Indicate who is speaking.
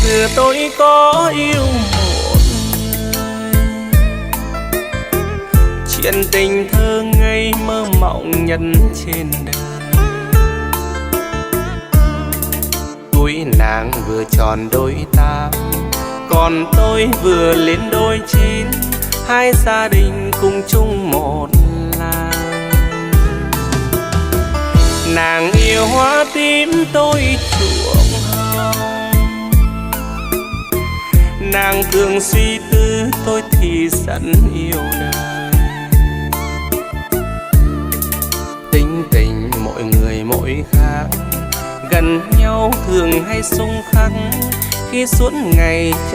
Speaker 1: xưa tôi có yêu một người, chuyện tình thơ ngây mơ mộng nhất trên đời. Tuổi nàng vừa tròn đôi tám, còn tôi vừa lên đôi chín, hai gia đình cùng chung một làng. Nàng yêu hoa tím, tôi chuộng hồng, nàng thường suy tư, tôi thì sẵn yêu đời. Tính tình mỗi người mỗi khác, gần nhau thường hay xung khắc, khi suốt ngày